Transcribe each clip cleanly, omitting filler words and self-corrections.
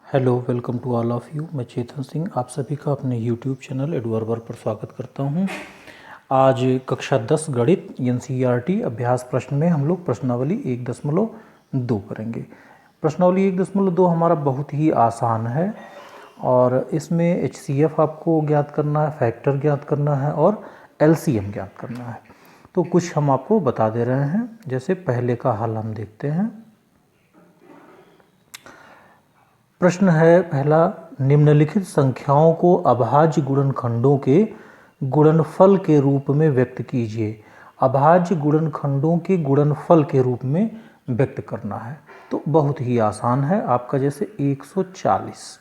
Hello, welcome to all of you. मैं चेतन सिंह आप सभी का अपने यूट्यूब चैनल एडवर्बर पर स्वागत करता हूं। आज कक्षा 10 गणित एनसीईआरटी अभ्यास प्रश्न में हम लोग प्रश्नावली 1.2 करेंगे। प्रश्नावली 1.2 हमारा बहुत ही आसान है और इसमें एचसीएफ आपको ज्ञात करना है, फैक्टर ज्ञात करना है और एलसीएम ज्ञात करना है। तो कुछ हम आपको बता दे रहे हैं। जैसे पहले का हल हम देखते हैं। प्रश्न है पहला, निम्नलिखित संख्याओं को अभाज्य गुणनखंडों के गुणनफल के रूप में व्यक्त कीजिए। अभाज्य गुणनखंडों के गुणनफल के रूप में व्यक्त करना है तो बहुत ही आसान है आपका। जैसे 140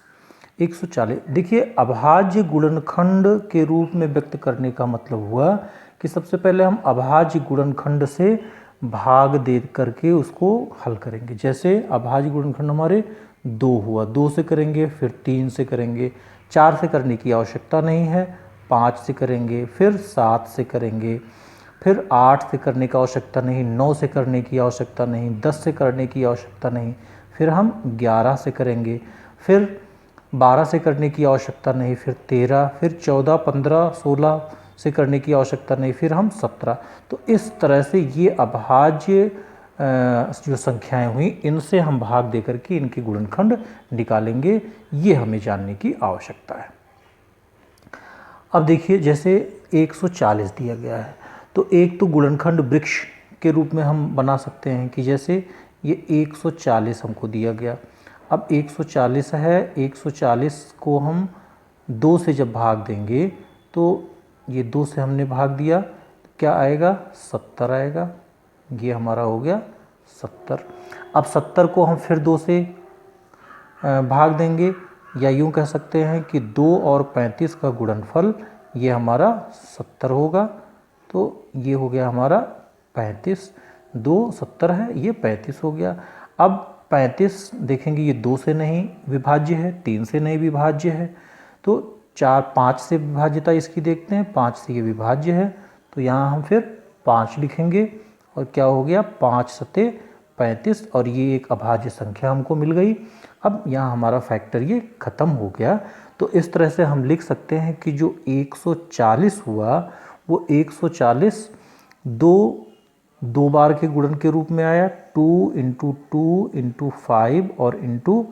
देखिए, अभाज्य गुणनखंड के रूप में व्यक्त करने का मतलब हुआ कि सबसे पहले हम अभाज्य गुणनखंड से भाग दे करके उसको हल करेंगे। जैसे अभाज्य गुणनखंड हमारे 2 हुआ, 2 से करेंगे, फिर 3 से करेंगे, 4 से करने की आवश्यकता नहीं है, 5 से करेंगे, फिर 7 से करेंगे, फिर 8 से करने की आवश्यकता नहीं, 9 से करने की आवश्यकता नहीं, 10 से करने की आवश्यकता नहीं, फिर हम 11 से करेंगे, फिर 12 से करने की आवश्यकता नहीं, फिर 13, फिर 14, 15, 16 से करने की आवश्यकता नहीं, फिर हम 17। तो इस तरह से ये अभाज्य जो संख्याएं हुई इनसे हम भाग दे करके इनके गुणनखंड निकालेंगे। ये हमें जानने की आवश्यकता है। अब देखिए, जैसे 140 दिया गया है तो एक तो गुणनखंड वृक्ष के रूप में हम बना सकते हैं कि जैसे ये 140 हमको दिया गया। अब 140 है, 140 को हम 2 से जब भाग देंगे तो ये 2 से हमने भाग दिया, क्या आएगा? 70 आएगा। ये हमारा हो गया 70। अब 70 को हम फिर 2 से भाग देंगे, या यूं कह सकते हैं कि 2 और 35 का गुणनफल ये हमारा 70 होगा। तो ये हो गया हमारा 35। 2 70 है, ये 35 हो गया। अब 35 देखेंगे ये 2 से नहीं विभाज्य है, 3 से नहीं विभाज्य है, तो 4 5 से विभाज्यता इसकी देखते हैं। 5 से ये विभाज्य है तो यहाँ हम फिर 5 लिखेंगे और क्या हो गया? 5 सते 35 और ये एक अभाज्य संख्या हमको मिल गई। अब यहाँ हमारा फैक्टर ये खत्म हो गया। तो इस तरह से हम लिख सकते हैं कि जो 140 हुआ वो 140 दो बार के गुणन के रूप में आया, 2 × 2 × 5 और ×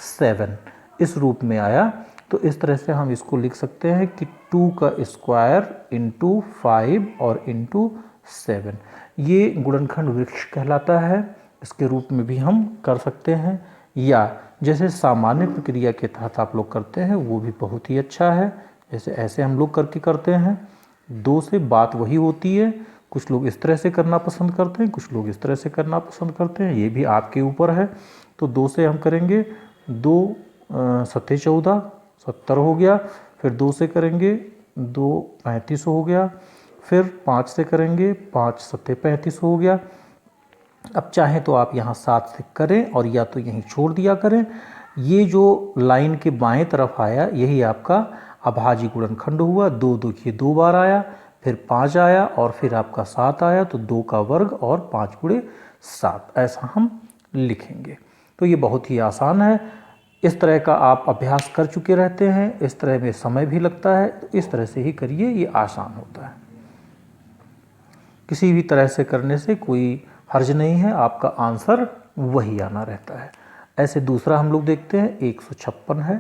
7 इस रूप में आया। तो इस तरह से हम इसको लिख सकते हैं कि 2 का स्क्वायर × 5 और × 7 ये गुणनखंड वृक्ष कहलाता है। इसके रूप में भी हम कर सकते हैं, या जैसे सामान्य प्रक्रिया के तहत आप लोग करते हैं वो भी बहुत ही अच्छा है। जैसे ऐसे हम लोग करके करते हैं, 2 से बात वही होती है। कुछ लोग इस तरह से करना पसंद करते हैं, कुछ लोग इस तरह से करना पसंद करते हैं, ये भी आपके ऊपर है। तो 2 से हम करेंगे, 2 सत्ते 14 70 हो गया। फिर 2 से करेंगे, 2 35 हो गया। फिर 5 से करेंगे, 5 सत्ते 35 हो गया। अब चाहे तो आप यहाँ 7 से करें और या तो यहीं छोड़ दिया करें। ये जो लाइन के बाएं तरफ आया यही आपका अभाज्य गुणनखंड हुआ। 2 देखिए 2 बार आया, फिर 5 आया और फिर आपका 7 आया। तो 2 का वर्ग और 5 × 7 ऐसा हम लिखेंगे। तो ये बहुत ही आसान है। इस तरह का आप अभ्यास कर चुके रहते हैं, इस तरह में समय भी लगता है, तो इस तरह से ही करिए, ये आसान होता है। किसी भी तरह से करने से कोई हर्ज नहीं है, आपका आंसर वही आना रहता है। ऐसे दूसरा हम लोग देखते हैं, 156 है।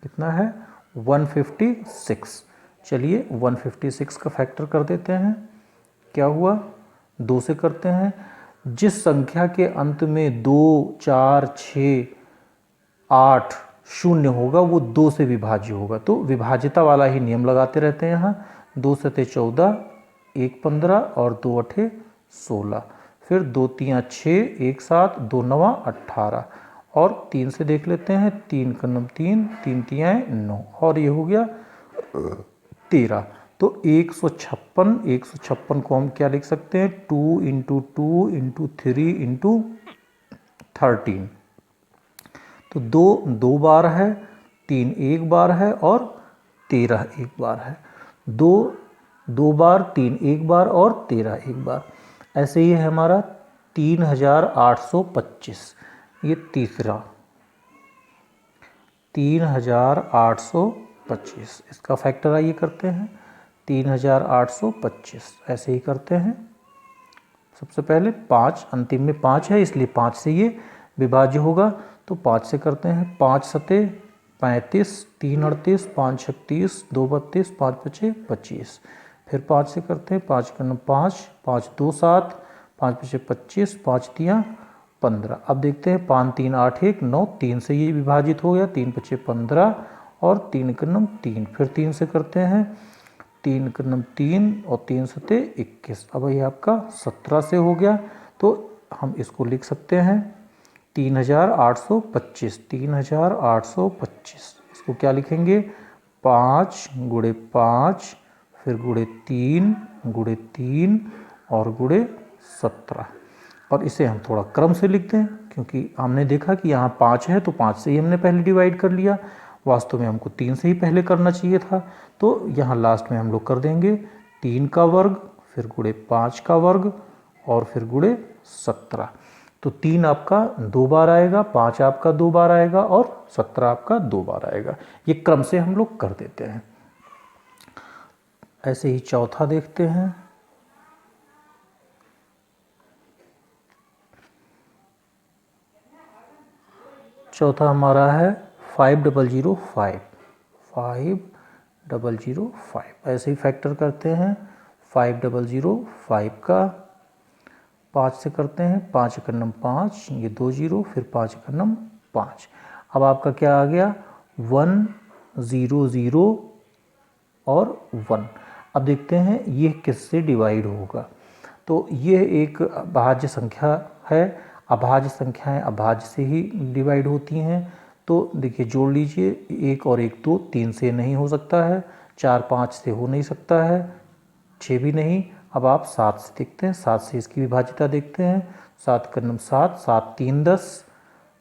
कितना है? 156। चलिए 156 का फैक्टर कर देते हैं। क्या हुआ? 2 से करते हैं। जिस संख्या के अंत में 2 4 6 8 0 होगा वो 2 से विभाज्य होगा। तो विभाज्यता वाला ही नियम लगाते रहते हैं। यहाँ 2 सते 14, 1 15 और 2 8 16, फिर 2 3 6, 1 7, 2 9 18 और 3 से देख लेते हैं। 3 का 9 3, 3 3 9 और ये हो गया 13। तो 156 को हम क्या लिख सकते हैं? 2 × 2 × 3 × 13। तो 2 बार है, 3 1 बार है और 13 1 बार है। 2 बार, 3 1 बार और 13 1 बार। ऐसे ही है हमारा 3825। ये तीसरा 3825, इसका फैक्टर आइए करते हैं 3825, ऐसे ही करते हैं। सबसे पहले 5, अंतिम में 5 है इसलिए 5 से ये विभाज्य होगा, तो 5 से करते हैं। 5 सते 35, 3 38, 5 36, 2 32, 5 पचे 25। फिर 5 से करते हैं, 5 का 5, 5 2 7, 5 पचे 25, 5 तियाँ 15। अब देखते हैं 5 3 8 1 9, 3 से ये विभाजित हो गया, 3 पचे 15 और 3 का 3। फिर 3 से करते हैं, 3 का 3 और 3 सते 21। अब ये आपका 17 से हो गया, तो हम इसको लिख सकते हैं 3825, 3825। इसको क्या लिखेंगे, 5 गुणे 5, फिर गुणे 3 और गुणे 17। और इसे हम थोड़ा क्रम से लिखते हैं, क्योंकि हमने देखा कि यहाँ 5 है तो 5 से ही हमने पहले डिवाइड कर लिया, वास्तव में हमको 3 से ही पहले करना चाहिए था। तो यहाँ लास्ट में हम लोग कर देंगे 3 का वर्ग, फिर गुणे 5 का वर्ग और फिर गुणे 17। तो 3 आपका 2 बार आएगा, 5 आपका 2 बार आएगा और 17 आपका 2 बार आएगा। ये क्रम से हम लोग कर देते हैं। ऐसे ही चौथा देखते हैं। चौथा हमारा है 5005, 5005। ऐसे ही फैक्टर करते हैं 5005 का 5 से करते हैं, 5 का 5, ये 2 0, फिर 5 का 5। अब आपका क्या आ गया 1 0 0 और 1। अब देखते हैं ये किससे डिवाइड होगा। तो ये एक अभाज्य संख्या है, अभाज्य संख्याएं अभाज्य से ही डिवाइड होती हैं। तो देखिए जोड़ लीजिए, 1 और 1 2, 3 से नहीं हो सकता है, 4 5 से हो नहीं सकता है, 6 भी नहीं। अब आप 7 से देखते हैं, 7 से इसकी विभाज्यता देखते हैं। 7 का 7, 7 3 10,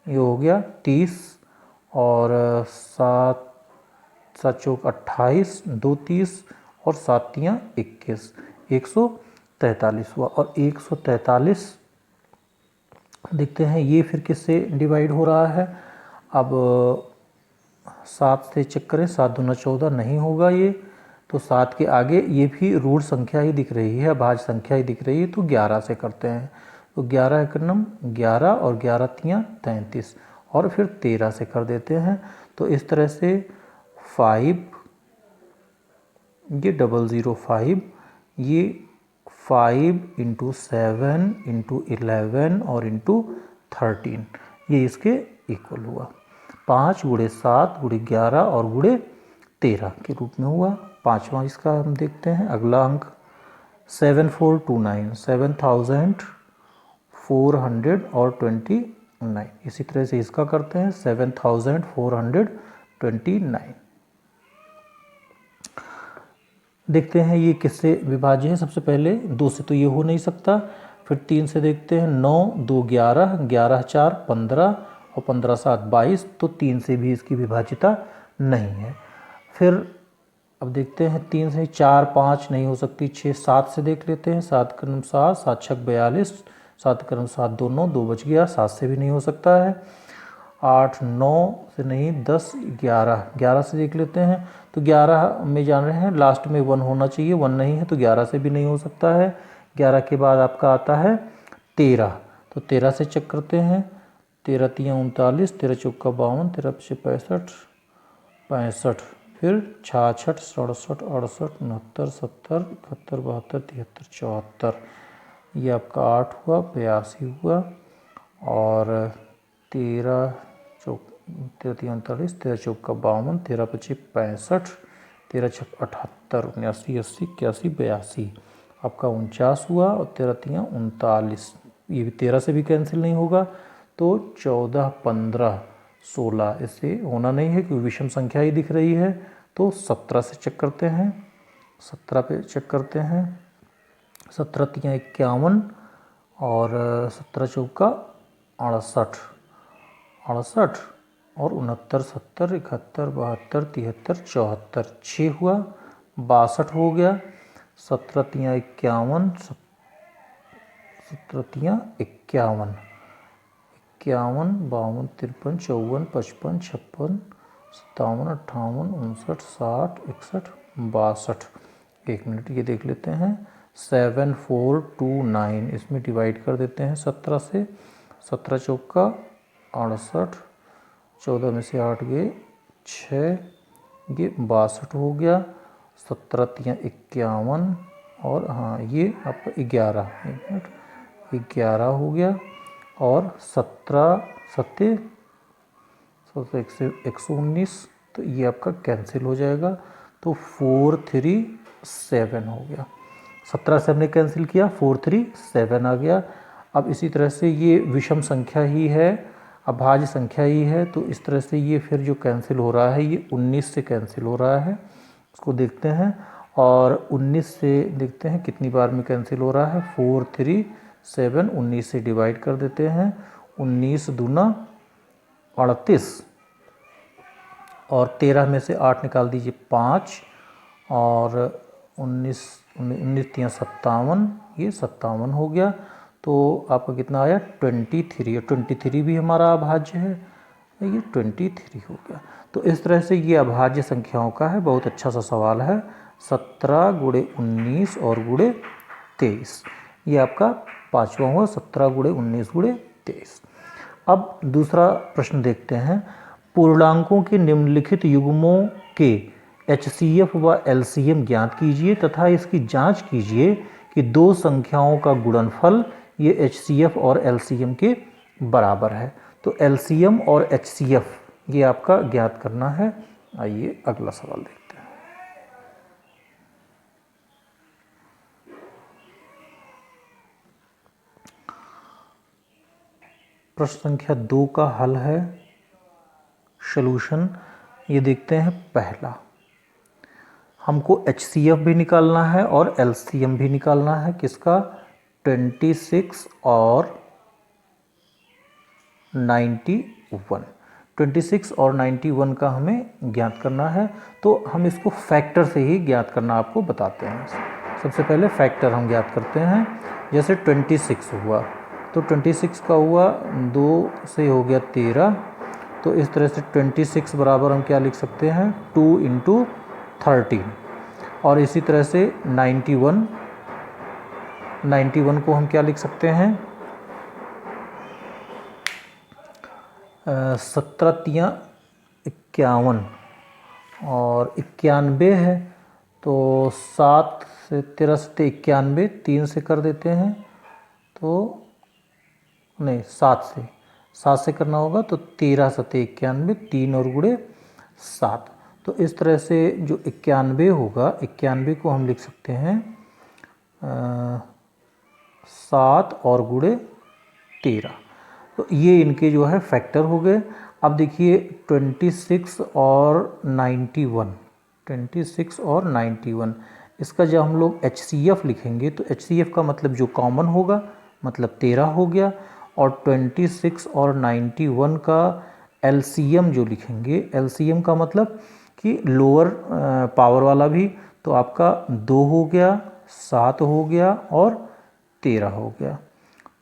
ये हो गया 30 और 7 7 चौक 28, 2 30 और 7 तियाँ 21, 143 हुआ। और 143 देखते हैं ये फिर किससे डिवाइड हो रहा है। अब 7 से चेक करें, 7 दूना 14 नहीं होगा ये, तो 7 के आगे ये भी ऋण संख्या ही दिख रही है, भाज्य संख्या ही दिख रही है, तो 11 से करते हैं। तो 11 एकनम 11 और 11 तियाँ 33 और फिर 13 से कर देते हैं। तो इस तरह से 5, ये 005, ये 5 × 7 × 11 और × 13, ये इसके इक्वल हुआ। 5 गुणे 7 गुणे 11 और गुणे 13 के रूप में हुआ। पाँचवा इसका हम देखते हैं अगला अंक 7429, 7429। इसी तरह से इसका करते हैं 7429। देखते हैं ये किससे विभाज्य है। सबसे पहले 2 से तो ये हो नहीं सकता, फिर 3 से देखते हैं 9 2 11, 11 4 15 और 15 7 22, तो 3 से भी इसकी विभाज्यता नहीं है। फिर अब देखते हैं 3 से 4 5 नहीं हो सकती, 6 7 से देख लेते हैं। 7 का 7, 7 6 42, 7 का 7 2 9, 2 बच गया, 7 से भी नहीं हो सकता है। 8 9 से नहीं, 10 11, 11 से देख लेते हैं। तो 11 में जान रहे हैं लास्ट में 1 होना चाहिए, 1 नहीं है तो 11 से भी नहीं हो सकता है। 11 के बाद आपका आता है 13, तो 13 से चेक करते हैं। 13 तियाँ 39, 13 चौका 52, 13 पचे 65, 65, फिर 66 67 68 69 70 71 72 73 74, ये आपका 8 हुआ, 82 हुआ। और 13 चौक 13 तियाँ 39, 13 चौका 52, 13 पचे 65, 13 छक 78, 79 80 81 82, आपका 49 हुआ। और 13 तियाँ 39, ये भी 13 से भी कैंसिल नहीं होगा, तो 14 15 16 इससे होना नहीं है क्योंकि विषम संख्या ही दिख रही है। तो 17 से चेक करते हैं, 17 पे चेक करते हैं। 17 तियाँ 51 और 17 चौका 68, 68 और 69 70 71 72 73 74, 6 हुआ, 62 हो गया। 17 तियाँ 51, 17 तियाँ 51, 51, 52, 53, 54, 55, 56, 57, 58, 59, 60, 61, 62। 1 मिनट ये देख लेते हैं। 7429 इसमें डिवाइड कर देते हैं 17 से। 17 चौका 68, 14 में से 8 गए 6, ये 62 हो गया। 17 तियाँ 51 और हाँ ये आपका 11, 1 मिनट 11 हो गया। और 17 सत्ते 119, तो ये आपका कैंसिल हो जाएगा। तो 437 हो गया। 17 से हमने कैंसिल किया, 437 आ गया। अब इसी तरह से ये विषम संख्या ही है, अभाज्य संख्या ही है, तो इस तरह से ये फिर जो कैंसिल हो रहा है ये 19 से कैंसिल हो रहा है। उसको देखते हैं और 19 से देखते हैं कितनी बार में कैंसिल हो रहा है। 437 19 से डिवाइड कर देते हैं। 19 दूना 38 और 13 में से 8 निकाल दीजिए 5 और 19 तियाँ 57, ये 57 हो गया। तो आपका कितना आया 23। 23 भी हमारा अभाज्य है, ये 23 हो गया। तो इस तरह से ये अभाज्य संख्याओं का है, बहुत अच्छा सा सवाल है। 17 गुणे 19 और गुणे 23, ये आपका 5वां हुआ। 17 गुणे 19 गुणे 23। अब दूसरा प्रश्न देखते हैं। पूर्णांकों के निम्नलिखित युग्मों के HCF व LCM ज्ञात कीजिए तथा इसकी जांच कीजिए कि दो संख्याओं का गुणनफल ये HCF और LCM के बराबर है। तो LCM और HCF ये आपका ज्ञात करना है। आइए अगला सवाल देखते हैं। प्रश्न संख्या 2 का हल है, सॉल्यूशन ये देखते हैं। पहला, हमको HCF भी निकालना है और LCM भी निकालना है। किसका? 26 और 91। 26 और 91 का हमें ज्ञात करना है। तो हम इसको फैक्टर से ही ज्ञात करना आपको बताते हैं। सबसे पहले फैक्टर हम ज्ञात करते हैं। जैसे 26 हुआ तो 26 का हुआ 2 से हो गया 13। तो इस तरह से 26 बराबर हम क्या लिख सकते हैं 2 × 13। और इसी तरह से 91 को हम क्या लिख सकते हैं 17 तियाँ 51 और 91 है। तो 7 से 13 से 91, 3 से कर देते हैं तो नहीं 7 से करना होगा। तो 13 सत्ते 91, 3 और गुणे 7। तो इस तरह से जो 91 होगा, 91 को हम लिख सकते हैं 7 और गुणे 13। तो ये इनके जो है फैक्टर हो गए। अब देखिए 26 और 91, इसका जब हम लोग HCF लिखेंगे तो HCF का मतलब जो कॉमन होगा मतलब 13 हो गया। और 26 और 91 का LCM जो लिखेंगे, LCM का मतलब कि लोअर पावर वाला भी, तो आपका 2 हो गया, 7 हो गया और 13 हो गया।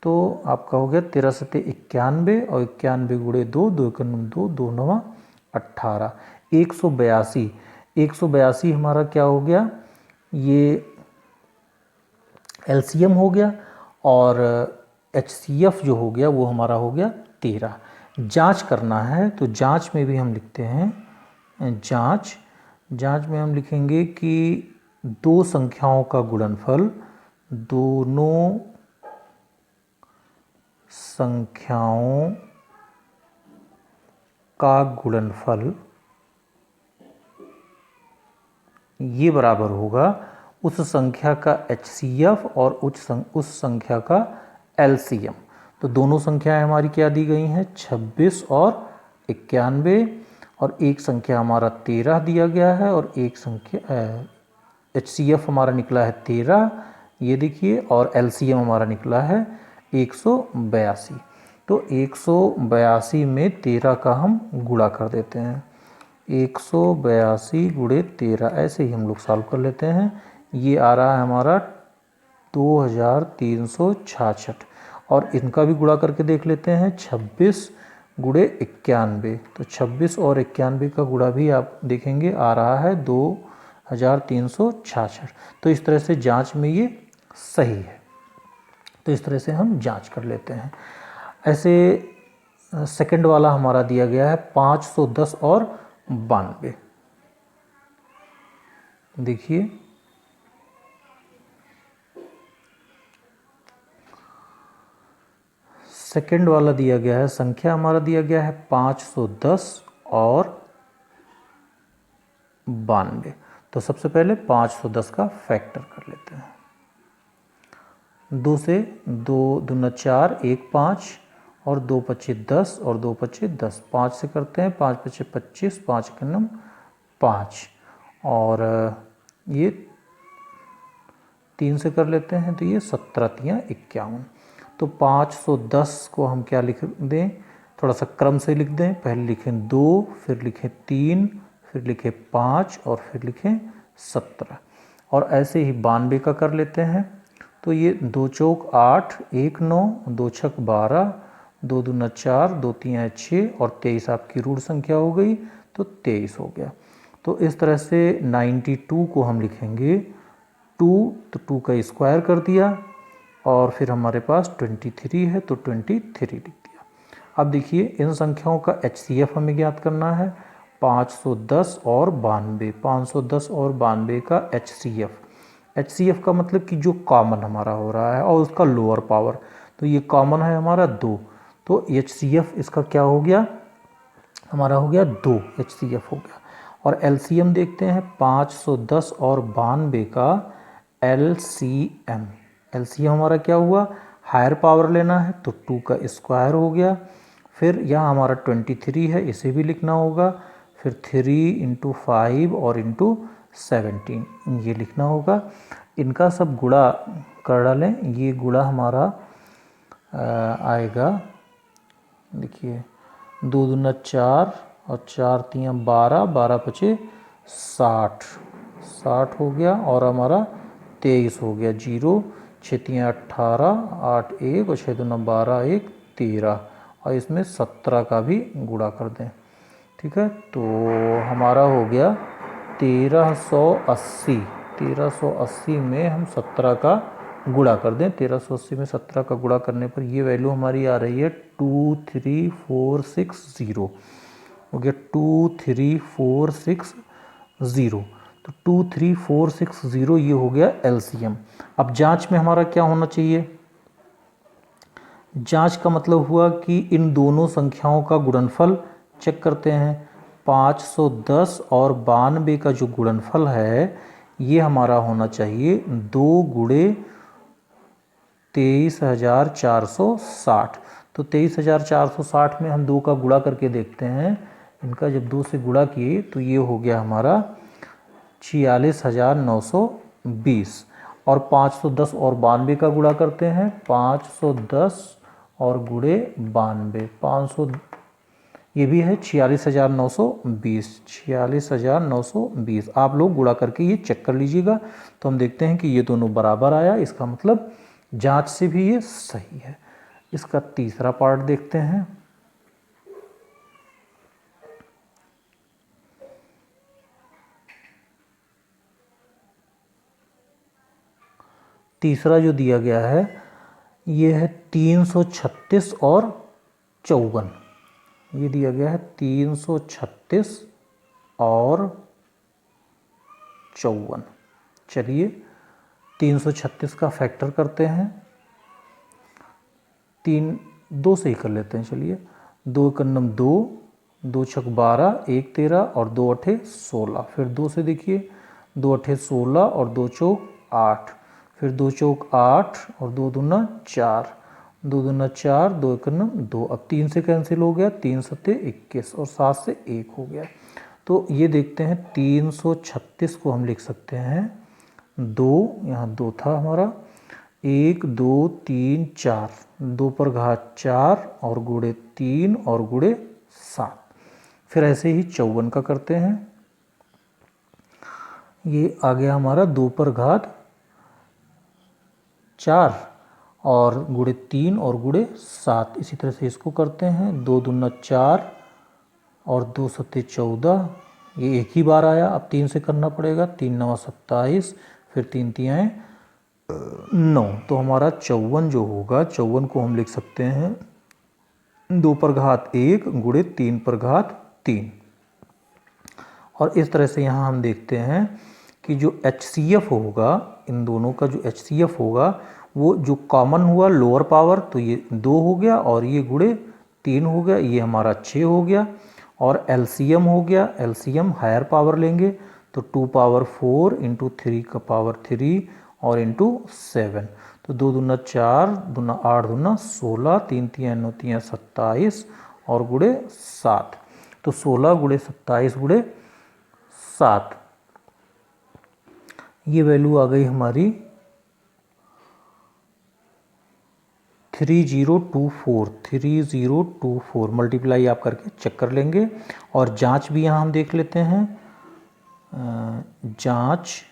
तो आपका हो गया 13 सत्ते 91 और 91 गुणे 2, 2 × 2, 2 × 9 18। 182 हमारा क्या हो गया, ये LCM हो गया और HCF जो हो गया वो हमारा हो गया 13। जांच करना है तो जांच में भी हम लिखते हैं जांच में हम लिखेंगे कि दो संख्याओं का गुणनफल, दोनों संख्याओं का गुणनफल ये बराबर होगा उस संख्या का HCF और उस संख्या का LCM। तो दोनों संख्याएं हमारी क्या दी गई हैं 26 और 91, और एक संख्या हमारा 13 दिया गया है और एक संख्या HCF हमारा निकला है 13, ये देखिए, और LCM हमारा निकला है 182। तो 182 में 13 का हम गुणा कर देते हैं। 182 गुणे 13, ऐसे ही हम लोग सॉल्व कर लेते हैं। ये आ रहा है हमारा 2366 और इनका भी गुणा करके देख लेते हैं। 26 गुणे 91, तो 26 और 91 का गुणा भी आप देखेंगे आ रहा है 2366। तो इस तरह से जांच में ये सही है। तो इस तरह से हम जांच कर लेते हैं। ऐसे सेकंड वाला हमारा दिया गया है 510 और 92। देखिए सेकंड वाला दिया गया है, संख्या हमारा दिया गया है 510 और 92। तो सबसे पहले 510 का फैक्टर कर लेते हैं। 2 से 2 दूना 4, 1 5 और 2 पच्चे 10 और 2 पच्चे 10। 5 से करते हैं, 5 पच्चे 25, 5 के नम 5 और ये 3 से कर लेते हैं तो ये 17 तियां 51। तो 510 को हम क्या लिख दें, थोड़ा सा क्रम से लिख दें। पहले लिखें 2, फिर लिखें 3, फिर लिखें 5 और फिर लिखें 17। और ऐसे ही 92 का कर लेते हैं। तो ये 2 चौक 8, 1 9, 2 छक 12, 2 दूना 4, 2 तियां 6 और 23 आपकी ऋण संख्या हो गई, तो 23 हो गया। तो इस तरह से 92 को हम लिखेंगे 2, तो 2 का स्क्वायर कर दिया और फिर हमारे पास 23 है तो 23 लिख दिया। अब देखिए इन संख्याओं का HCF हमें ज्ञात करना है। 510 और 92, 510 और 92 का HCF का मतलब कि जो कॉमन हमारा हो रहा है और उसका लोअर पावर, तो ये कॉमन है हमारा 2, तो HCF इसका क्या हो गया, हमारा हो गया 2 HCF हो गया। और LCM देखते हैं 510 और 92 का LCM हमारा क्या हुआ, हायर पावर लेना है तो 2 का स्क्वायर हो गया। फिर यहाँ हमारा 23 है, इसे भी लिखना होगा। फिर 3 × 5 और × 17 ये लिखना होगा। इनका सब गुणा कर डालें, ये गुणा हमारा आएगा, देखिए 2 दूना 4 और 4 तियां 12, 12 पचे 60 हो गया और हमारा 23 हो गया। 0 6 तियां 18, 8 1 और 6 दूना 12, 1 13 और इसमें 17 का भी गुणा कर दें। ठीक है, तो हमारा हो गया 1380। 1380 में हम 17 का गुणा कर दें। 1380 में 17 का गुणा करने पर ये वैल्यू हमारी आ रही है 23460 हो गया। 23460, तो 23460 ये हो गया LCM। अब जांच में हमारा क्या होना चाहिए, जांच का मतलब हुआ कि इन दोनों संख्याओं का गुणनफल चेक करते हैं। 510 और 92 का जो गुणनफल है ये हमारा होना चाहिए 2 गुणे 23,460। तो 23,460 में हम 2 का गुणा करके देखते हैं। इनका जब 2 से गुणा किए तो ये हो गया हमारा 46,920। और 510 और 92 का गुणा करते हैं। 510 और गुणे 92, 500 ये भी है 46,920। 46,920 आप लोग गुणा करके ये चेक कर लीजिएगा। तो हम देखते हैं कि ये दोनों बराबर आया, इसका मतलब जांच से भी ये सही है। इसका तीसरा पार्ट देखते हैं। तीसरा जो दिया गया है ये है 336 और 54। ये दिया गया है 336 और 54। चलिए 336 का फैक्टर करते हैं। 2 से ही कर लेते हैं। चलिए 2 कन्नम 2, 2 छक 12, 1 13 और 2 अठे 16। फिर 2 से देखिए 2 अठे 16 और 2 चौक 8। फिर 2 चौक 8 और 2 दूना 4, 2 दूना 4, 2 कन्नम 2। अब 3 से कैंसिल हो गया, 3 सत्ते 21 और 7 से 1 हो गया। तो ये देखते हैं 336 को हम लिख सकते हैं 2, यहाँ 2 था हमारा, 1 2 3 4, 2 पर घात 4 और गुणे 3 और गुणे 7। फिर ऐसे ही 54 का करते हैं। ये आ गया हमारा 2 पर घात 4 और गुणे 3 और गुणे 7। इसी तरह से इसको करते हैं। 2 दूना 4 और 2 सत्ते 14, ये एक ही बार आया, अब 3 से करना पड़ेगा। 3 9 27, फिर 3 तियाएँ 9, तो हमारा 54 जो होगा, 54 को हम लिख सकते हैं 2 पर घात 1 गुणे 3 पर घात 3। और इस तरह से यहाँ हम देखते हैं कि जो HCF होगा, इन दोनों का जो HCF होगा, वो जो कॉमन हुआ लोअर पावर, तो ये 2 हो गया और ये गुणे 3 हो गया, ये हमारा 6 हो गया। और LCM हो गया, LCM हायर पावर लेंगे तो 2 पावर 4 इंटू 3 का पावर 3 और इंटू 7, तो 2 दूना 4, दूना 8 दूना 16, 3 तियाँ 9 तियाँ 27 और गुणे 7, तो 16 गुणे 27 गुणे 7, ये वैल्यू आ गई हमारी 3024। मल्टीप्लाई आप करके चेक कर लेंगे। और जांच भी यहाँ हम देख लेते हैं। जांच,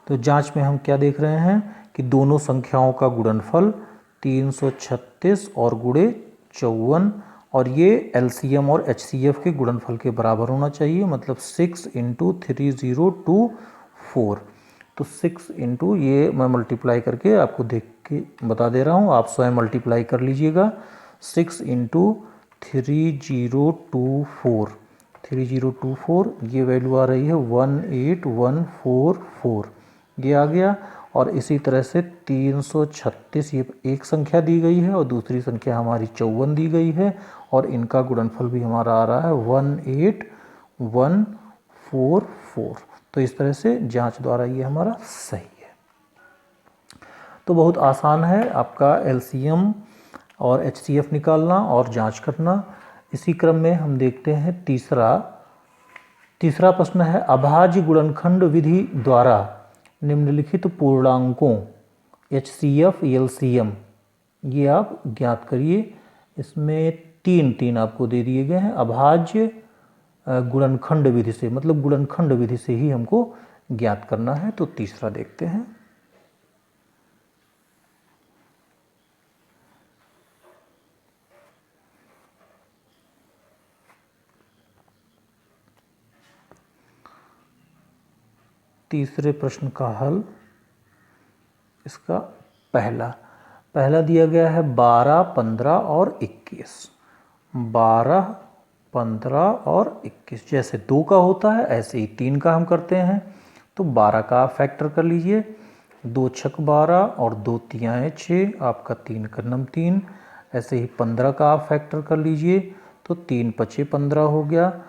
तो जांच में हम क्या देख रहे हैं कि दोनों संख्याओं का गुणनफल 336 और गुणे 54, और ये LCM और HCF के गुणनफल के बराबर होना चाहिए, मतलब 6 इंटू 3024। तो 6 इंटू, ये मैं मल्टीप्लाई करके आपको देख के बता दे रहा हूँ, आप स्वयं मल्टीप्लाई कर लीजिएगा। 6 इंटू 3024, ये वैल्यू आ रही है 18144, ये आ गया। और इसी तरह से 336, ये एक संख्या दी गई है और दूसरी संख्या हमारी 54 दी गई है, और इनका गुणनफल भी हमारा आ रहा है 18144। तो इस तरह से जांच द्वारा ये हमारा सही है। तो बहुत आसान है आपका LCM और HCF निकालना और जांच करना। इसी क्रम में हम देखते हैं तीसरा प्रश्न है, अभाज्य गुणनखंड विधि द्वारा निम्नलिखित पूर्णांकों HCF LCM ये आप ज्ञात करिए। इसमें 3 आपको दे दिए गए हैं। अभाज्य गुणनखंड विधि से, मतलब गुणनखंड विधि से ही हमको ज्ञात करना है। तो तीसरा देखते हैं। तीसरे प्रश्न का हल, इसका पहला दिया गया है 12, 15 और 21। 12, 15 और 21, जैसे 2 का होता है ऐसे ही 3 का हम करते हैं। तो 12 का आप फैक्टर कर लीजिए, 2 छक 12 और 2 तियाएँ 6, आपका 3 का नम 3। ऐसे ही 15 का आप फैक्टर कर लीजिए, तो 3 पचे 15 हो गया।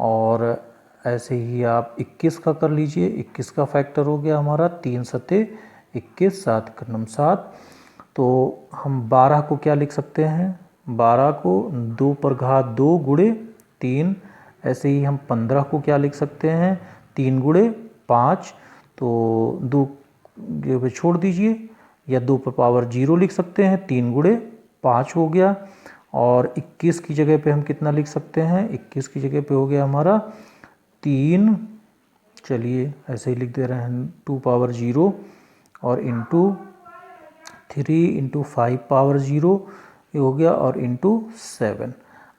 और ऐसे ही आप 21 का कर लीजिए, 21 का फैक्टर हो गया हमारा 3 सते 21, 7 का नम 7। तो हम 12 को क्या लिख सकते हैं, 12 को 2 पर घात 2 गुणे 3। ऐसे ही हम 15 को क्या लिख सकते हैं, 3 गुणे 5। तो 2 पे छोड़ दीजिए, या 2 पर पावर 0 लिख सकते हैं, 3 गुणे 5 हो गया। और 21 की जगह पे हम कितना लिख सकते हैं, 21 की जगह पे हो गया हमारा 3, चलिए ऐसे ही लिख दे रहे हैं, 2 पावर 0 और इंटू 3 इंटू 5 पावर 0 ये हो गया, और इंटू 7।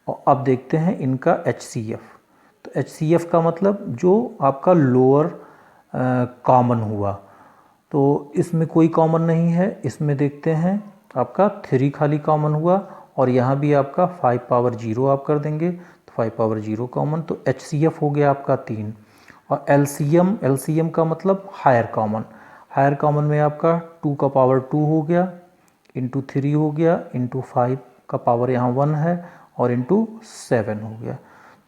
और अब देखते हैं इनका HCF। तो HCF का मतलब जो आपका लोअर कॉमन हुआ, तो इसमें कोई कॉमन नहीं है। इसमें देखते हैं आपका 3 खाली कॉमन हुआ, और यहाँ भी आपका 5 पावर 0 आप कर देंगे, तो 5 पावर 0 कॉमन, तो HCF हो गया आपका 3। और LCM का मतलब हायर कॉमन में आपका 2 का पावर 2 हो गया, इंटू 3 हो गया, इंटू 5 का पावर यहाँ 1 है, और इंटू 7 हो गया।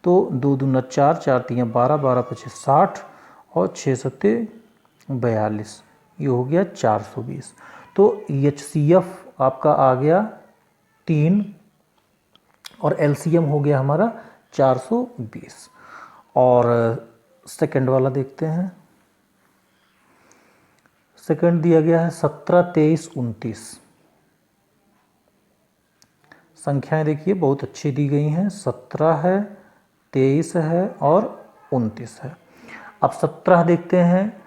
तो 2 दूना 4, 4 तियाँ 12, 12 पचे 60 और 6 सत्ते 42, ये हो गया 420। तो HCF आपका आ गया 3 और LCM हो गया हमारा 420। और सेकंड वाला देखते हैं। सेकंड दिया गया है 17, 23, 29। संख्याएं देखिए बहुत अच्छी दी गई हैं, 17 है, 23 है और 29 है। अब 17 देखते हैं,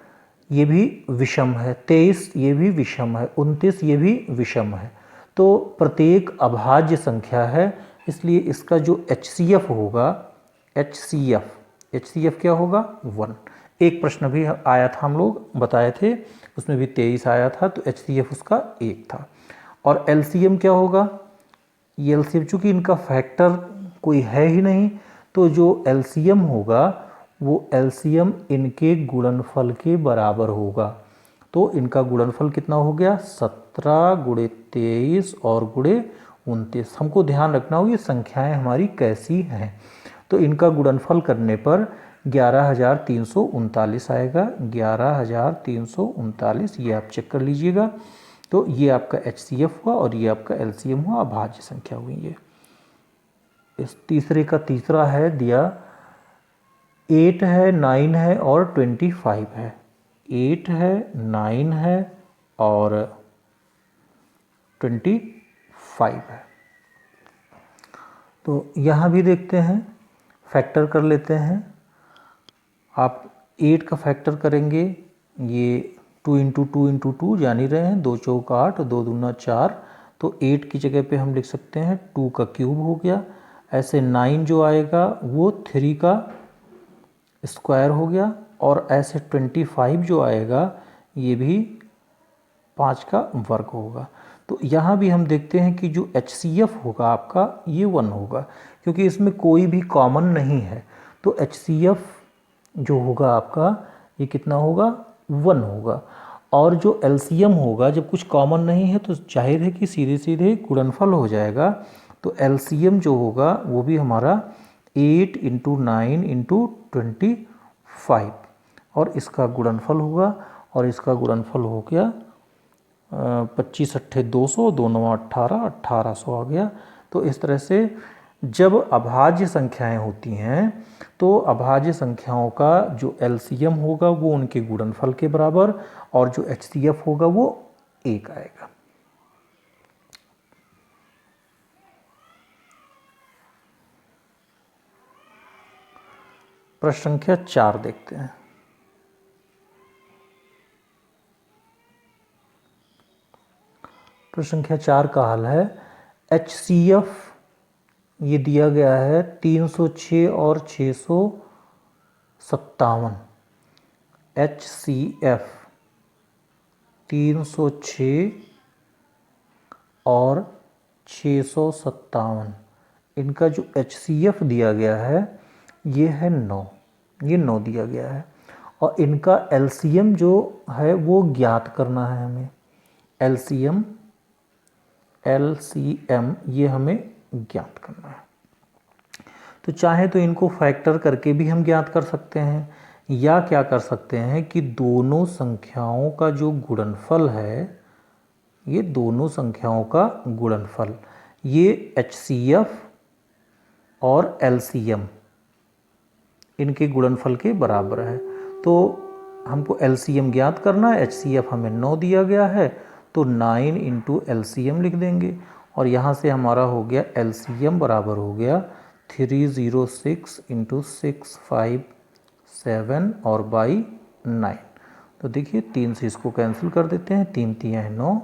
ये भी विषम है, 23 ये भी विषम है, 29 ये भी विषम है। तो प्रत्येक अभाज्य संख्या है, इसलिए इसका जो HCF होगा, HCF क्या होगा 1। एक प्रश्न भी आया था, हम लोग बताए थे, उसमें भी 23 आया था, तो HCF उसका 1 था। और LCM क्या होगा, ये LCM चूँकि इनका फैक्टर कोई है ही नहीं, तो जो LCM होगा वो LCM इनके गुणनफल के बराबर होगा। तो इनका गुणनफल कितना हो गया, 17 गुणे 23 और गुणे 29। हमको ध्यान रखना हो ये संख्याएं हमारी कैसी हैं। तो इनका गुणनफल करने पर 11,339 आएगा, 11,339, ये आप चेक कर लीजिएगा। तो ये आपका HCF हुआ और ये आपका LCM हुआ, अभाज्य संख्या हुई ये। इस तीसरे का तीसरा है दिया, 8 है, 9 है और 25 है। 8 है, 9 है और 25 है। तो यहाँ भी देखते हैं, फैक्टर कर लेते हैं। आप 8 का फैक्टर करेंगे, ये 2 इंटू 2 इंटू 2 जान ही रहे हैं, 2 चौक 8, 2 दूना 4। तो 8 की जगह पे हम लिख सकते हैं 2 का क्यूब हो गया। ऐसे 9 जो आएगा वो 3 का स्क्वायर हो गया, और ऐसे 25 जो आएगा ये भी 5 का वर्ग होगा। तो यहाँ भी हम देखते हैं कि जो HCF होगा आपका ये 1 होगा, क्योंकि इसमें कोई भी कॉमन नहीं है। तो HCF जो होगा आपका ये कितना होगा, 1 होगा। और जो LCM होगा, जब कुछ कॉमन नहीं है तो जाहिर है कि सीधे सीधे गुणनफल हो जाएगा। तो LCM जो होगा वो भी हमारा 8 इंटू 9 इंटू 25, और इसका गुणनफल होगा, और इसका गुणनफल हो गया 25 अट्ठे 200, 2 9 18, 1800 आ गया। तो इस तरह से जब अभाज्य संख्याएं होती हैं तो अभाज्य संख्याओं का जो LCM होगा वो उनके गुणनफल के बराबर, और जो HCF होगा वो 1 आएगा। प्रश्न संख्या 4 देखते हैं। प्रश्न संख्या 4 का हल है, HCF ये दिया गया है 306 और 657। HCF 306 और 657, इनका जो HCF दिया गया है ये है 9, ये 9 दिया गया है। और इनका LCM जो है वो ज्ञात करना है हमें। LCM ये हमें ज्ञात करना है। तो चाहे तो इनको फैक्टर करके भी हम ज्ञात कर सकते हैं, या क्या कर सकते हैं कि दोनों संख्याओं का जो गुणनफल है, ये दोनों संख्याओं का गुणनफल, ये HCF और LCM इनके गुणनफल के बराबर है। तो हमको LCM ज्ञात करना है, HCF हमें 9 दिया गया है, तो 9 इंटू LCM लिख देंगे, और यहाँ से हमारा हो गया LCM बराबर हो गया 306 इंटू 657 और बाई 9। तो देखिए 3 से इसको कैंसिल कर देते हैं, 3 तियाँ 9,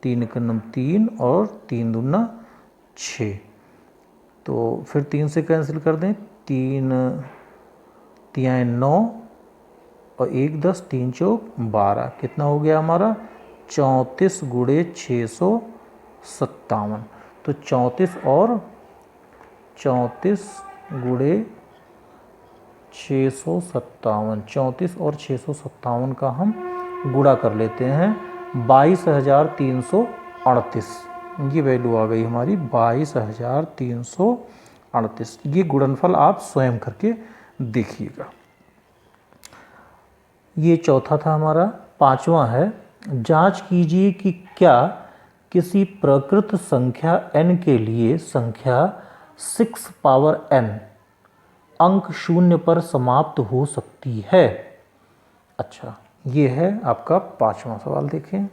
3 का नम 3 और 3 दूना 6। तो फिर 3 से कैंसिल कर दें, 3 तियाँ 9 और 1 10, 3 चौक 12, कितना हो गया हमारा 34 गुणे 657। तो 34 गुणे 657, 34 और 657 का हम गुणा कर लेते हैं, 22,338, ये वैल्यू आ गई हमारी 22,338। ये गुणनफल आप स्वयं करके देखिएगा। ये चौथा था हमारा। पांचवा है, जांच कीजिए कि क्या किसी प्रकृत संख्या n के लिए संख्या 6 पावर n अंक 0 पर समाप्त हो सकती है। अच्छा, ये है आपका पांचवा सवाल। देखें,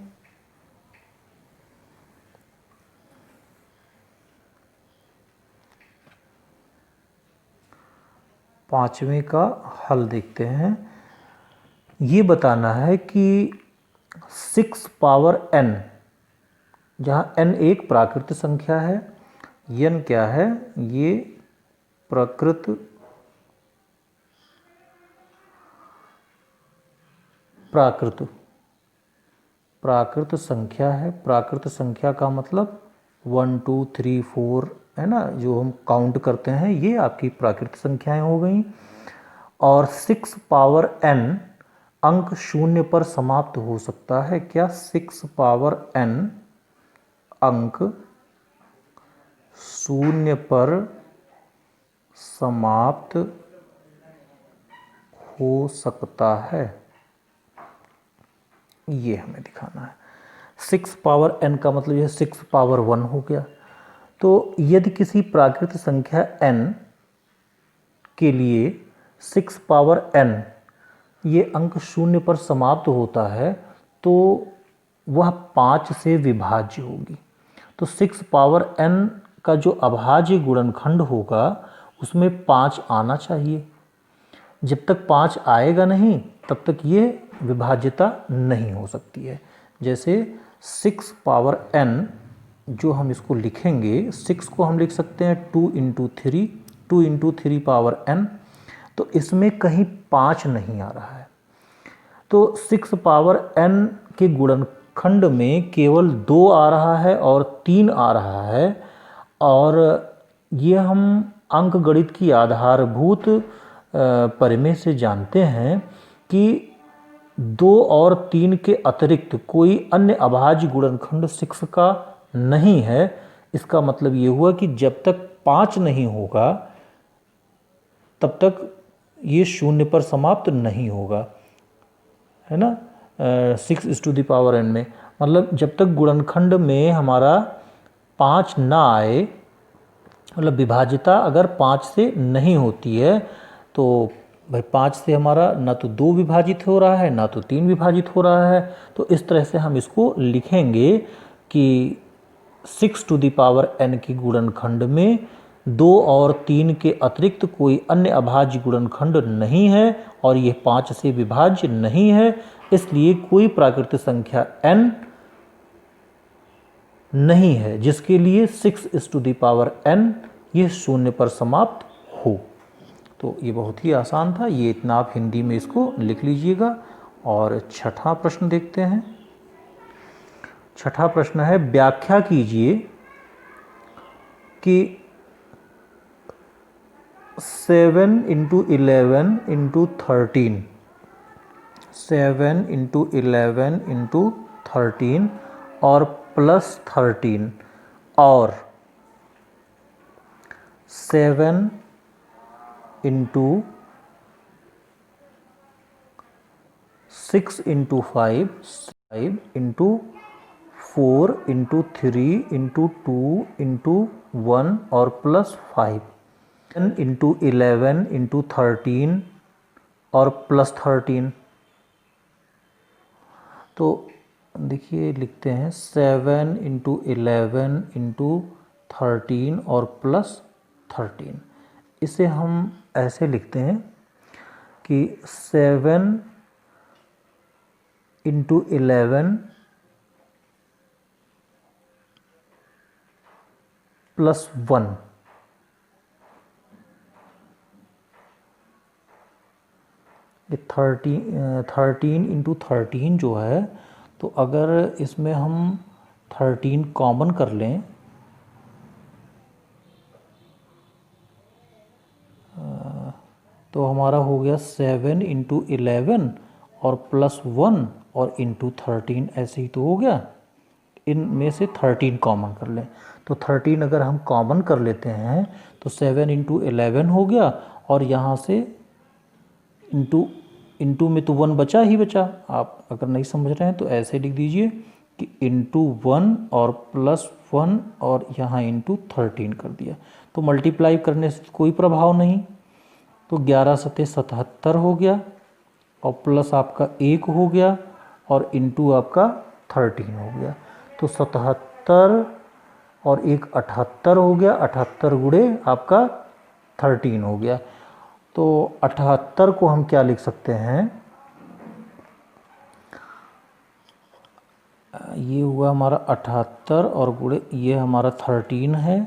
पांचवें का हल देखते हैं। ये बताना है कि 6 पावर n, जहाँ n एक प्राकृत संख्या है, n क्या है, ये प्राकृत संख्या है। प्राकृत संख्या का मतलब 1 2 3 4 है ना, जो हम काउंट करते हैं, ये आपकी प्राकृत संख्याएं हो गई। और 6 पावर n अंक शून्य पर समाप्त हो सकता है क्या? 6 पावर n अंक शून्य पर समाप्त हो सकता है, ये हमें दिखाना है। 6 पावर n का मतलब यह 6 पावर 1 हो गया। तो यदि किसी प्राकृत संख्या n के लिए 6 पावर n ये अंक शून्य पर समाप्त होता है तो वह 5 से विभाज्य होगी। तो 6 पावर n का जो अभाज्य गुणनखंड होगा उसमें 5 आना चाहिए। जब तक 5 आएगा नहीं तब तक ये विभाज्यता नहीं हो सकती है। जैसे 6 पावर n, जो हम इसको लिखेंगे, 6 को हम लिख सकते हैं 2 इंटू 3, 2 इंटू 3 पावर n, तो इसमें कहीं 5 नहीं आ रहा है। तो 6 पावर n के गुणनखंड में केवल 2 आ रहा है और 3 आ रहा है। और ये हम अंकगणित की आधारभूत परिमेय से जानते हैं कि 2 और 3 के अतिरिक्त कोई अन्य अभाज्य गुणनखंड 6 का नहीं है। इसका मतलब ये हुआ कि जब तक 5 नहीं होगा तब तक ये शून्य पर समाप्त नहीं होगा, है ना। 6⁻n में मतलब जब तक गुणनखंड में हमारा 5 ना आए, मतलब विभाज्यता अगर 5 से नहीं होती है तो भाई 5 से हमारा ना तो 2 विभाजित हो रहा है ना तो 3 विभाजित हो रहा है। तो इस तरह से हम इसको लिखेंगे कि 6⁻n के गुणनखंड में 2 और 3 के अतिरिक्त कोई अन्य अभाज्य गुणनखंड नहीं है और ये 5 से विभाज्य नहीं है, इसलिए कोई प्राकृतिक संख्या n नहीं है जिसके लिए 6⁻n ये शून्य पर समाप्त हो। तो ये बहुत ही आसान था, ये इतना आप हिंदी में इसको लिख लीजिएगा। और छठा प्रश्न देखते हैं। छठा प्रश्न है, व्याख्या कीजिए कि 7 इंटू 11 इंटू 13, 7 इंटू 11 इंटू 13 और प्लस 13 और 7 into 6 into 5, 5 into 4 into 3 into 2 into 1 और प्लस 5, 10 इंटू 11 इंटू 13 और प्लस 13। तो देखिए लिखते हैं 7 इंटू 11 इंटू 13 और प्लस 13। इसे हम ऐसे लिखते हैं कि 7 इंटू 11 प्लस 1, ये 13 इंटू 13 जो है, तो अगर इसमें हम 13 कॉमन कर लें तो हमारा हो गया 7 इंटू 11 और प्लस 1 और इंटू 13, ऐसे ही तो हो गया। इनमें से 13 कॉमन कर लें, तो 13 अगर हम कॉमन कर लेते हैं तो 7 इंटू 11 हो गया और यहाँ से इंटू में तो 1 बचा ही बचा। आप अगर नहीं समझ रहे हैं तो ऐसे लिख दीजिए कि इंटू 1 और प्लस 1 और यहाँ इंटू 13 कर दिया। तो मल्टीप्लाई करने से कोई प्रभाव नहीं, तो 11 सते 77 हो गया और प्लस आपका 1 हो गया और इंटू आपका 13 हो गया। तो 77 और 1 78 हो गया, 78 गुणे आपका 13 हो गया। तो 78 को हम क्या लिख सकते हैं, ये हुआ हमारा 78 और गुणे ये हमारा 13 है।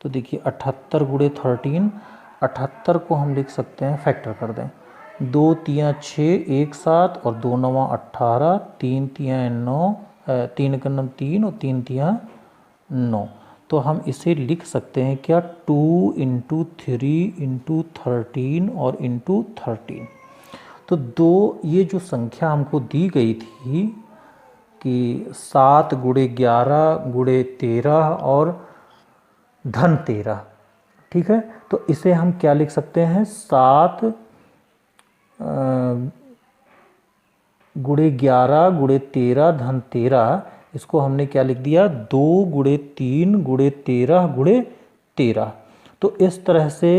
तो देखिए 78 गुणे 13, 78 को हम लिख सकते हैं, फैक्टर कर दें, 2 तियाँ 6 1 7 और 2 नवा 18, 3 तियाँ 9, 3 का नम 3 और 3 तियाँ 9। तो हम इसे लिख सकते हैं क्या, 2 इंटू 3 इंटू 13 और इंटू 13। तो दो ये जो संख्या हमको दी गई थी कि 7 गुणे 11 गुणे 13 और धन 13, ठीक है। तो इसे हम क्या लिख सकते हैं, 7 गुणे 11 गुणे 13 धन 13, इसको हमने क्या लिख दिया, 2 गुणे 3 गुणे 13 गुणे 13। तो इस तरह से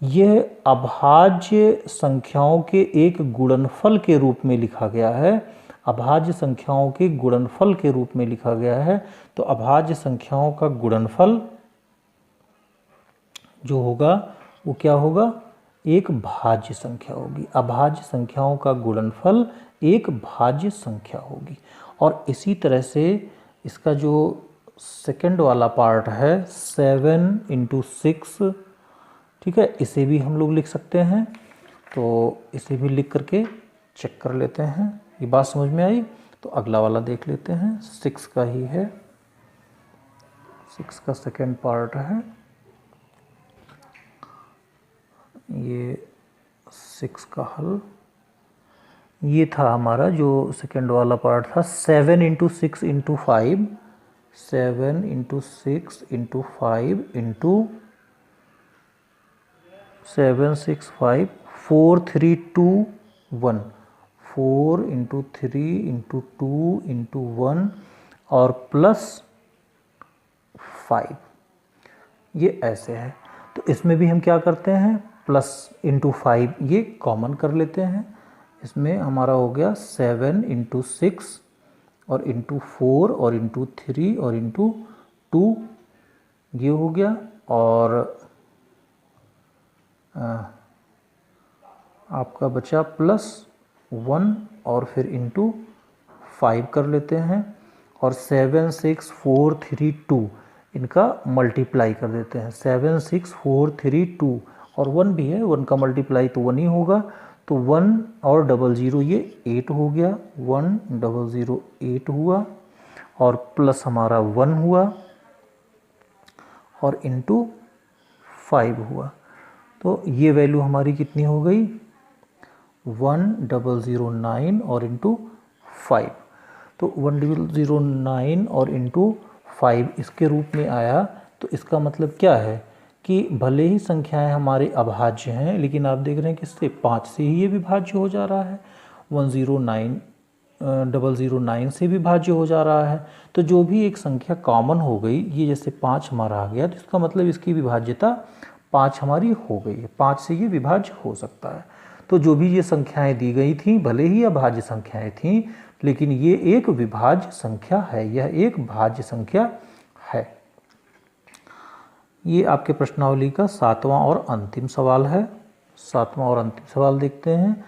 यह अभाज्य संख्याओं के एक गुणनफल के रूप में लिखा गया है, अभाज्य संख्याओं के गुणनफल के रूप में लिखा गया है। तो अभाज्य संख्याओं का गुणनफल जो होगा वो क्या होगा, एक भाज्य संख्या होगी। अभाज्य संख्याओं का गुणनफल एक भाज्य संख्या होगी। और इसी तरह से इसका जो सेकंड वाला पार्ट है 7 इंटू 6, ठीक है, इसे भी हम लोग लिख सकते हैं। तो इसे भी लिख करके चेक कर लेते हैं, ये बात समझ में आई। तो अगला वाला देख लेते हैं, 6 का ही है, 6 का सेकंड पार्ट है ये। 6 का हल ये था हमारा जो सेकंड वाला पार्ट था, 7 into 6 into 5, 7 into 6 into 5 into 7 6 5 4 3 2 1, 4 into 3 into 2 into 1 और प्लस 5, ये ऐसे है। तो इसमें भी हम क्या करते हैं, प्लस इंटू 5 ये कॉमन कर लेते हैं। इसमें हमारा हो गया 7 इंटू 6 और इंटू 4 और इंटू 3 और इंटू 2, ये हो गया। और आपका बचा प्लस 1 और फिर इंटू 5 कर लेते हैं। और 7 6 4 3 2 इनका मल्टीप्लाई कर देते हैं, 7 6 4 3 2 और 1 भी है, 1 का मल्टीप्लाई तो 1 ही होगा। तो 1 और 00 ये 8 हो गया, 1 00 8 हुआ और प्लस हमारा 1 हुआ और इंटू 5 हुआ। तो ये वैल्यू हमारी कितनी हो गई, 1009 और इंटू 5। तो 1009 और इंटू 5 इसके रूप में आया। तो इसका मतलब क्या है कि भले ही संख्याएं हमारे अभाज्य हैं, लेकिन आप देख रहे हैं कि इससे 5 से ही ये विभाज्य हो जा रहा है, 009 से भी भाज्य हो जा रहा है। तो जो भी एक संख्या कॉमन हो गई, ये जैसे 5 हमारा आ गया, तो इसका मतलब इसकी विभाज्यता 5 हमारी हो गई है, 5 से ये विभाज्य हो सकता है। तो जो भी ये संख्याएं दी गई थी, भले ही अभाज्य संख्याएं थीं, लेकिन ये एक विभाज्य संख्या है, यह एक भाज्य संख्या है। ये आपके प्रश्नावली का 7वां और अंतिम सवाल है। 7वां और अंतिम सवाल देखते हैं।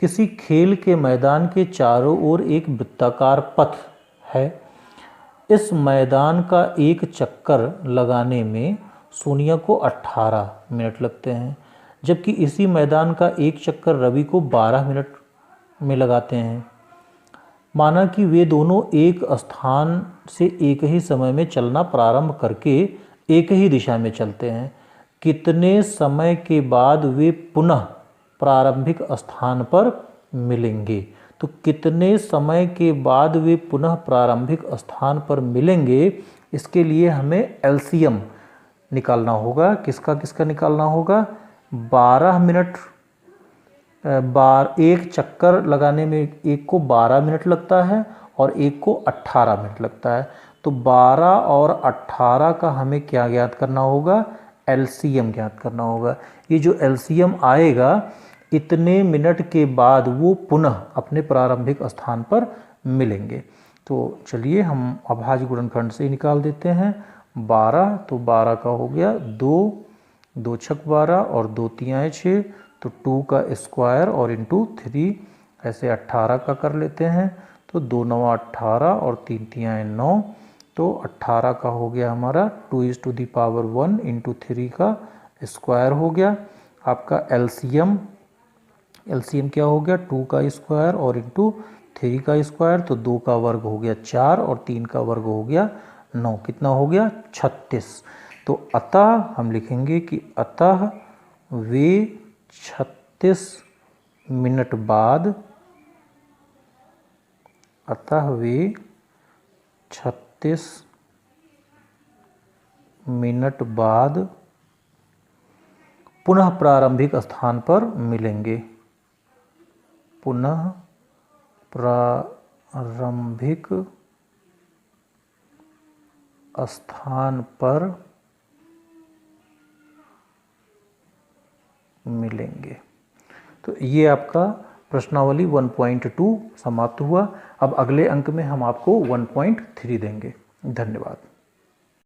किसी खेल के मैदान के चारों ओर एक वृत्ताकार पथ है। इस मैदान का एक चक्कर लगाने में सोनिया को 18 मिनट लगते हैं, जबकि इसी मैदान का एक चक्कर रवि को 12 मिनट में लगाते हैं। माना कि वे दोनों एक स्थान से एक ही समय में चलना प्रारंभ करके एक ही दिशा में चलते हैं। कितने समय के बाद वे पुनः प्रारंभिक स्थान पर मिलेंगे? तो कितने समय के बाद वे पुनः प्रारंभिक स्थान पर मिलेंगे, इसके लिए हमें एलसीएम निकालना होगा। किसका किसका निकालना होगा? 12 मिनट, एक चक्कर लगाने में एक को 12 मिनट लगता है और एक को 18 मिनट लगता है। तो 12 और 18 का हमें क्या ज्ञात करना होगा? एलसीएम ज्ञात करना होगा। ये जो एलसीएम आएगा, इतने मिनट के बाद वो पुनः अपने प्रारंभिक स्थान पर मिलेंगे। तो चलिए हम अभाज्य गुणनखंड से ही निकाल देते हैं। 12, तो 12 का हो गया 2, 2 छक 12 और 2 तियाँ 6, तो 2 का स्क्वायर और इंटू 3, ऐसे 18 का कर लेते हैं। तो 2 9 18 और 3 3 9, तो 18 का हो गया हमारा 2⁻1 इंटू 3 का स्क्वायर हो गया। आपका एलसीएम क्या हो गया 2 का स्क्वायर और इंटू 3 का स्क्वायर, तो 2 का वर्ग हो गया 4 और 3 का वर्ग हो गया 9, कितना हो गया 36। तो अतः हम लिखेंगे कि अतः वे 36 मिनट बाद, अतः वे 36 मिनट बाद पुनः प्रारंभिक स्थान पर मिलेंगे, पुनः प्रारंभिक स्थान पर मिलेंगे। तो ये आपका प्रश्नावली 1.2 समाप्त हुआ। अब अगले अंक में हम आपको 1.3 देंगे। धन्यवाद।